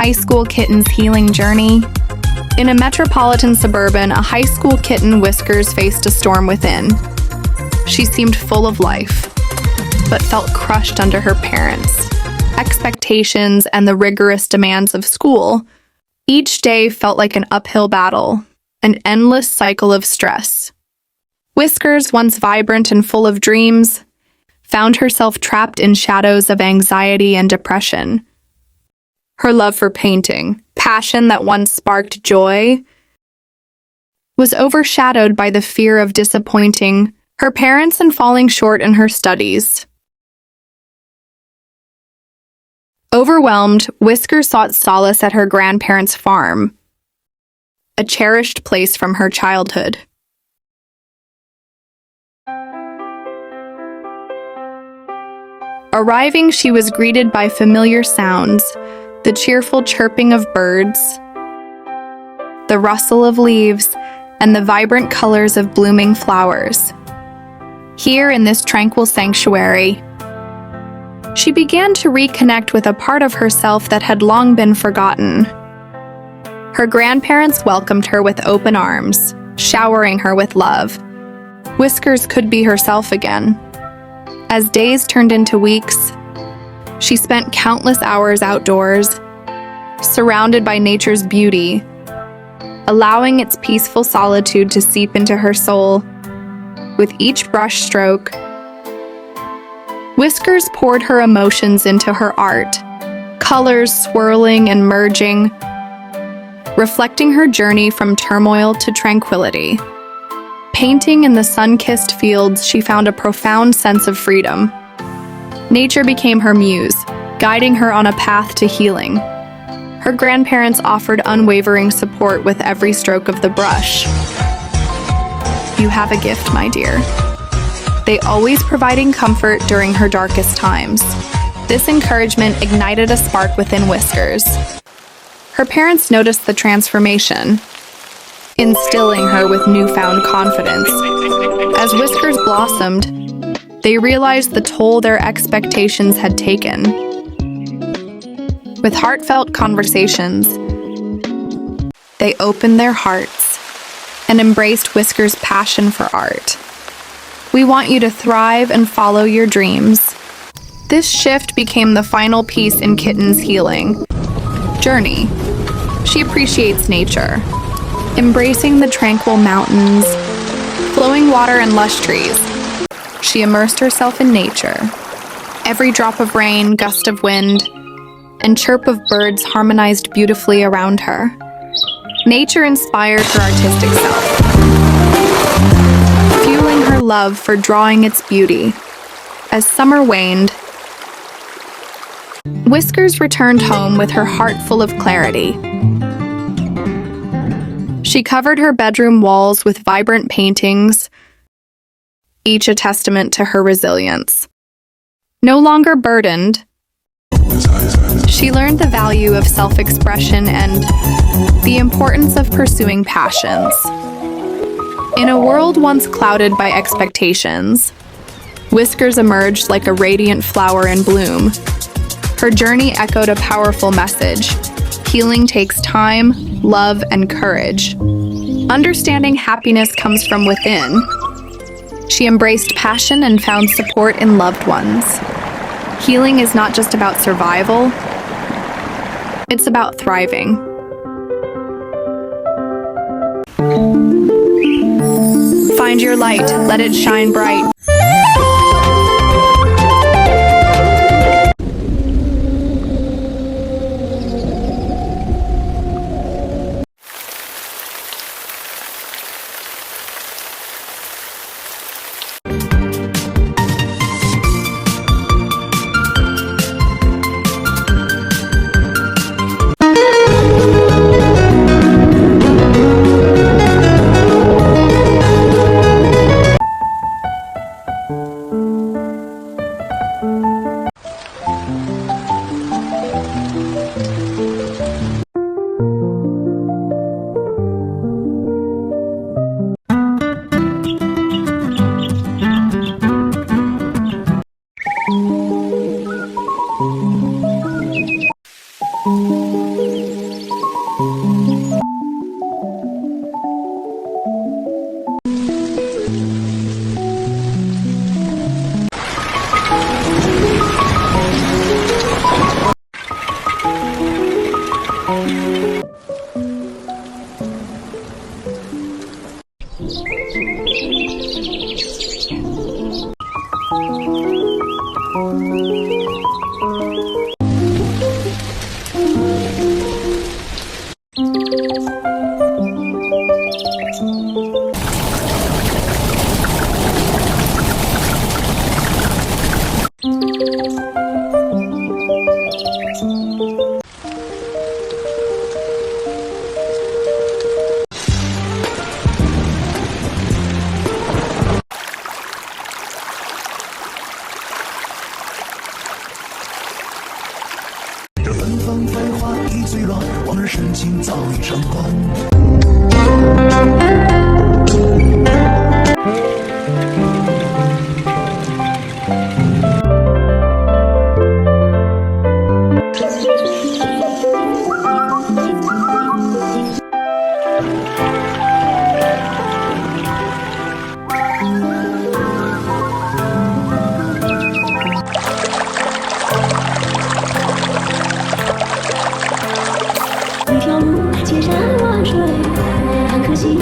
High school kitten's healing journey. In a metropolitan suburban, a high school kitten, Whiskers faced a storm within. She seemed full of life, but felt crushed under her parents' expectations and the rigorous demands of school. Each day felt like an uphill battle, an endless cycle of stress. Whiskers, once vibrant and full of dreams, found herself trapped in shadows of anxiety and depression. Her love for painting, passion that once sparked joy, was overshadowed by the fear of disappointing her parents and falling short in her studies. Overwhelmed, Whiskers sought solace at her grandparents' farm, a cherished place from her childhood. Arriving, she was greeted by familiar sounds, the cheerful chirping of birds, the rustle of leaves, and the vibrant colors of blooming flowers. Here in this tranquil sanctuary, she began to reconnect with a part of herself that had long been forgotten. Her grandparents welcomed her with open arms, showering her with love. Whiskers could be herself again. As days turned into weeks, she spent countless hours outdoors, surrounded by nature's beauty, allowing its peaceful solitude to seep into her soul. With each brush stroke, Whiskers poured her emotions into her art, colors swirling and merging, reflecting her journey from turmoil to tranquility. Painting in the sun-kissed fields, she found a profound sense of freedom. Nature became her muse, guiding her on a path to healing. Her grandparents offered unwavering support with every stroke of the brush. "You have a gift, my dear." They always providing comfort during her darkest times. This encouragement ignited a spark within Whiskers. Her parents noticed the transformation, instilling her with newfound confidence. As Whiskers blossomed, they realized the toll their expectations had taken. With heartfelt conversations, they opened their hearts and embraced Whiskers' passion for art. "We want you to thrive and follow your dreams." This shift became the final piece in Kitten's healing journey. She appreciates nature, embracing the tranquil mountains, flowing water, and lush trees. She immersed herself in nature. Every drop of rain, gust of wind, and chirp of birds harmonized beautifully around her. Nature inspired her artistic self, fueling her love for drawing its beauty. As summer waned, Whiskers returned home with her heart full of clarity. She covered her bedroom walls with vibrant paintings, each a testament to her resilience. No longer burdened, she learned the value of self-expression and the importance of pursuing passions. In a world once clouded by expectations, Whiskers emerged like a radiant flower in bloom. Her journey echoed a powerful message: healing takes time, love, and courage. Understanding happiness comes from within. She embraced passion and found support in loved ones. Healing is not just about survival, it's about thriving. Find your light, let it shine bright. 这芬芳繁华已醉乱，往日深情早已成空。一条路，千山万水，很可惜。